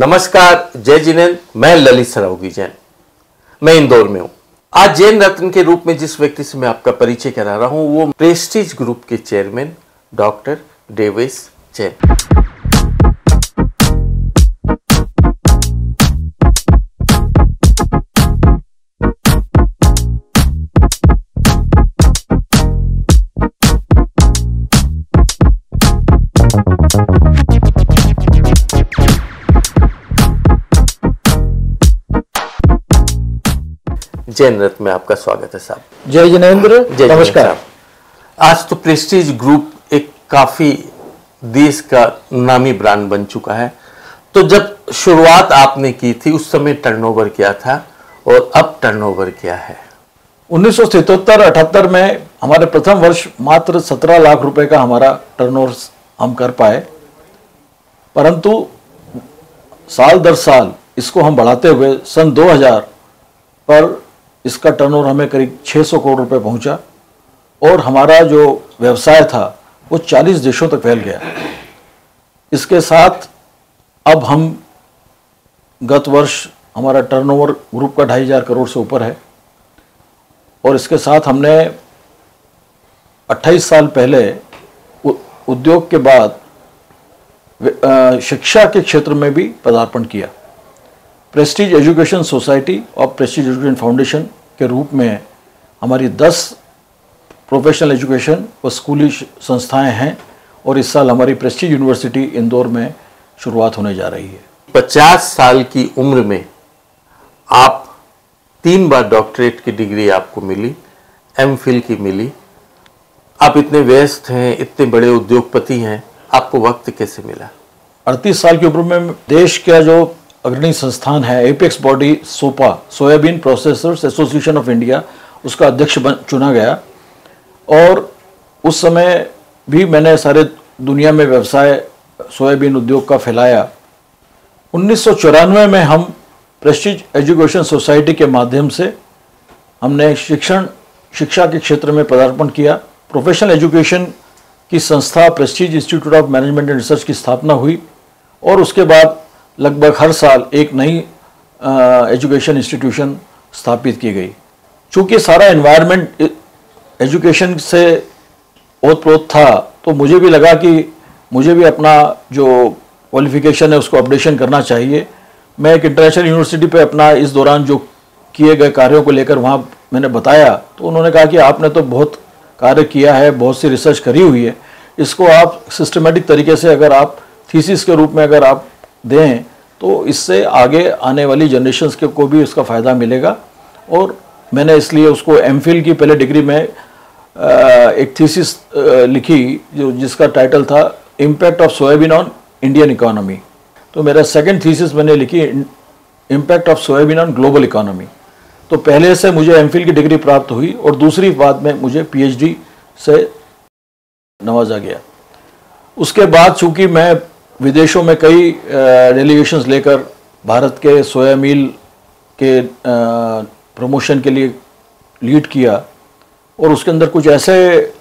नमस्कार, जय जिनेंद्र। मैं ललित सरावगी जैन, मैं इंदौर में हूं। आज जैन रत्न के रूप में जिस व्यक्ति से मैं आपका परिचय करा रहा हूं वो प्रेस्टीज ग्रुप के चेयरमैन डॉक्टर देवेश जैन। जैन रत्न में आपका स्वागत है साहब। जय जिनेंद्र, नमस्कार। आज तो प्रेस्टीज ग्रुप एक काफी देश का नामी ब्रांड बन चुका है, तो जब शुरुआत आपने की थी उस समय टर्नओवर क्या था और अब टर्नओवर क्या है? 1977-78 में हमारे प्रथम वर्ष मात्र 17 लाख रुपए का हमारा टर्नओवर हम कर पाए, परंतु साल दर साल इसको हम बढ़ाते हुए सन 2000 पर इसका टर्नओवर हमें करीब 600 करोड़ रुपए पहुंचा और हमारा जो व्यवसाय था वो 40 देशों तक फैल गया। इसके साथ अब हम गत वर्ष हमारा टर्नओवर ग्रुप का 2500 करोड़ से ऊपर है और इसके साथ हमने 28 साल पहले उद्योग के बाद शिक्षा के क्षेत्र में भी पदार्पण किया। प्रेस्टीज एजुकेशन सोसाइटी और प्रेस्टीज एजुकेशन फाउंडेशन के रूप में हमारी 10 प्रोफेशनल एजुकेशन व स्कूली संस्थाएं हैं और इस साल हमारी प्रेस्टीज यूनिवर्सिटी इंदौर में शुरुआत होने जा रही है। 50 साल की उम्र में आप 3 बार डॉक्टरेट की डिग्री आपको मिली, एमफिल की मिली। आप इतने व्यस्त हैं, इतने बड़े उद्योगपति हैं, आपको वक्त कैसे मिला? 38 साल की उम्र में देश का जो अग्रणी संस्थान है apex body SOPA, soybean processors association of India, उसका अध्यक्ष चुना गया और उस समय भी मैंने सारे दुनिया में व्यवसाय सोयाबीन उद्योग का फैलाया। 1994 में हम प्रेस्टीज एजुकेशन सोसाइटी के माध्यम से हमने शिक्षा के क्षेत्र में पदार्पण किया। प्रोफेशनल एजुकेशन की संस्था Prestige institute of management and research की स्थापना हुई और उसके बाद लगभग हर साल एक नई एजुकेशन इंस्टीट्यूशन स्थापित की गई। चूँकि सारा एनवायरनमेंट एजुकेशन से ओतप्रोत था तो मुझे भी लगा कि मुझे भी अपना जो क्वालिफिकेशन है उसको अपडेशन करना चाहिए। मैं एक इंटरनेशनल यूनिवर्सिटी पे अपना इस दौरान जो किए गए कार्यों को लेकर वहाँ मैंने बताया तो उन्होंने कहा कि आपने तो बहुत कार्य किया है, बहुत सी रिसर्च करी हुई है, इसको आप सिस्टमेटिक तरीके से अगर आप थीसिस के रूप में अगर आप दें तो इससे आगे आने वाली जनरेशन्स को भी उसका फ़ायदा मिलेगा। और मैंने इसलिए उसको एमफिल की पहले डिग्री में एक थीसिस लिखी जिसका टाइटल था impact of soybean on Indian economy. तो मेरा सेकंड थीसिस मैंने लिखी impact of soybean on global economy. तो पहले से मुझे एमफिल की डिग्री प्राप्त हुई और दूसरी बाद में मुझे पीएचडी से नवाजा गया। उसके बाद चूँकि मैं विदेशों में कई डेलीगेशंस लेकर भारत के सोया मील के प्रमोशन के लिए लीड किया और उसके अंदर कुछ ऐसे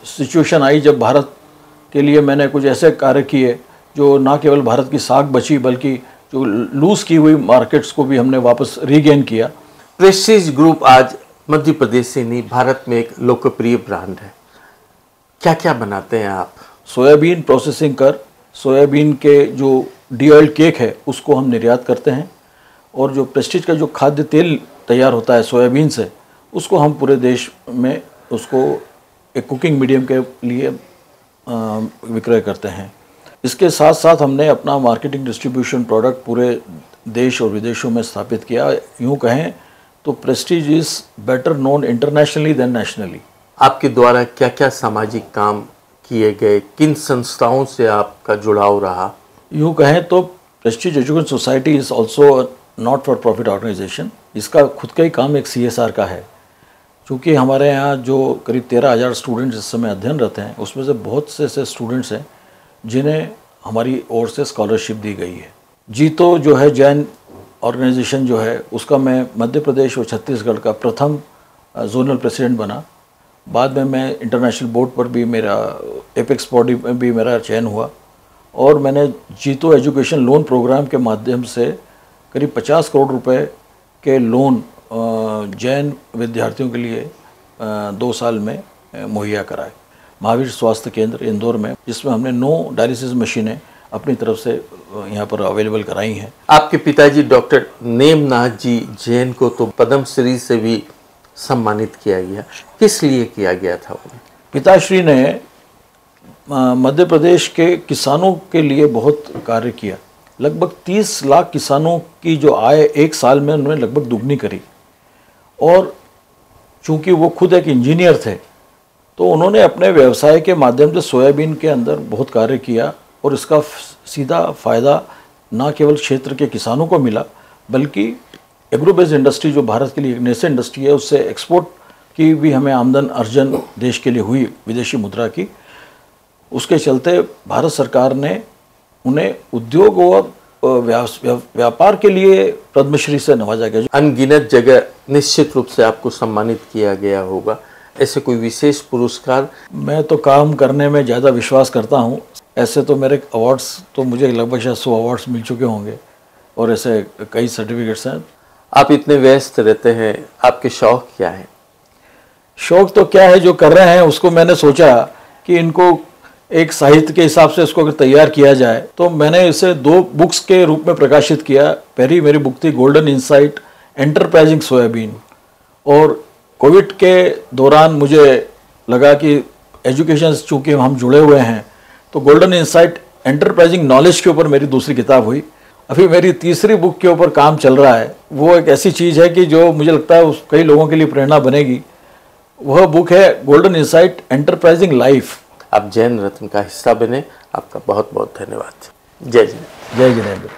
सिचुएशन आई जब भारत के लिए मैंने कुछ ऐसे कार्य किए जो ना केवल भारत की साख बची बल्कि जो लूज़ की हुई मार्केट्स को भी हमने वापस रीगेन किया। प्रेस्टीज ग्रुप आज मध्य प्रदेश से नहीं भारत में एक लोकप्रिय ब्रांड है। क्या क्या बनाते हैं आप? सोयाबीन प्रोसेसिंग कर सोयाबीन के जो डी-ऑयल केक है उसको हम निर्यात करते हैं और जो प्रेस्टीज का जो खाद्य तेल तैयार होता है सोयाबीन से उसको हम पूरे देश में उसको एक कुकिंग मीडियम के लिए विक्रय करते हैं। इसके साथ साथ हमने अपना मार्केटिंग डिस्ट्रीब्यूशन प्रोडक्ट पूरे देश और विदेशों में स्थापित किया। यूँ कहें तो Prestige is better known internationally than nationally. आपके द्वारा क्या क्या सामाजिक काम किए गए, किन संस्थाओं से आपका जुड़ाव रहा? यूँ कहें तो Prestige education society is also not for profit organisation. इसका खुद का ही काम एक CSR का है। क्योंकि हमारे यहाँ जो करीब 13,000 स्टूडेंट्स इस समय अध्ययनरत हैं उसमें से बहुत से ऐसे स्टूडेंट्स हैं जिन्हें हमारी ओर से स्कॉलरशिप दी गई है। जीतो जो है जैन ऑर्गेनाइजेशन जो है उसका मैं मध्य प्रदेश और छत्तीसगढ़ का प्रथम जोनल प्रेसिडेंट बना। बाद में मैं इंटरनेशनल बोर्ड पर भी मेरा एपेक्स बॉडी में भी मेरा चयन हुआ और मैंने जीतो एजुकेशन लोन प्रोग्राम के माध्यम से करीब 50 करोड़ रुपए के लोन जैन विद्यार्थियों के लिए 2 साल में मुहैया कराए। महावीर स्वास्थ्य केंद्र इंदौर में, जिसमें हमने 9 डायलिसिस मशीनें अपनी तरफ से यहाँ पर अवेलेबल कराई हैं। आपके पिताजी डॉक्टर नेमनाथ जी जैन को तो पद्म श्री से भी सम्मानित किया गया, किस लिए किया गया था उन्हें? पिताश्री ने मध्य प्रदेश के किसानों के लिए बहुत कार्य किया। लगभग 30 लाख किसानों की जो आय एक साल में उन्होंने लगभग दुगनी करी। और चूंकि वो खुद एक इंजीनियर थे, तो उन्होंने अपने व्यवसाय के माध्यम से सोयाबीन के अंदर बहुत कार्य किया और इसका सीधा फ़ायदा न केवल क्षेत्र के किसानों को मिला, बल्कि एग्रो बेस्ड इंडस्ट्री जो भारत के लिए एक नेसेंट इंडस्ट्री है, उससे एक्सपोर्ट की भी हमें आमदन अर्जन देश के लिए हुई विदेशी मुद्रा की। उसके चलते भारत सरकार ने उन्हें उद्योग और व्यापार के लिए पद्मश्री से नवाजा गया। अनगिनत जगह निश्चित रूप से आपको सम्मानित किया गया होगा, ऐसे कोई विशेष पुरस्कार? मैं तो काम करने में ज़्यादा विश्वास करता हूँ। ऐसे तो मेरे अवार्ड्स तो मुझे लगभग शायद 100 अवार्ड्स मिल चुके होंगे और ऐसे कई सर्टिफिकेट्स हैं। आप इतने व्यस्त रहते हैं, आपके शौक क्या है? शौक तो क्या है, जो कर रहे हैं उसको मैंने सोचा कि इनको एक साहित्य के हिसाब से इसको अगर तैयार किया जाए, तो मैंने इसे 2 बुक्स के रूप में प्रकाशित किया। पहली मेरी बुक थी गोल्डन इंसाइट एंटरप्राइजिंग सोयाबीन, और कोविड के दौरान मुझे लगा कि एजुकेशन चूँकि हम जुड़े हुए हैं, तो गोल्डन इंसाइट एंटरप्राइजिंग नॉलेज के ऊपर मेरी दूसरी किताब हुई। अभी मेरी तीसरी बुक के ऊपर काम चल रहा है। वो एक ऐसी चीज़ है कि जो मुझे लगता है कई लोगों के लिए प्रेरणा बनेगी। वह बुक है गोल्डन इंसाइट एंटरप्राइजिंग लाइफ। आप जैन रत्न का हिस्सा बने, आपका बहुत बहुत धन्यवाद। जय जिनेंद्र। जय जिनेंद्र।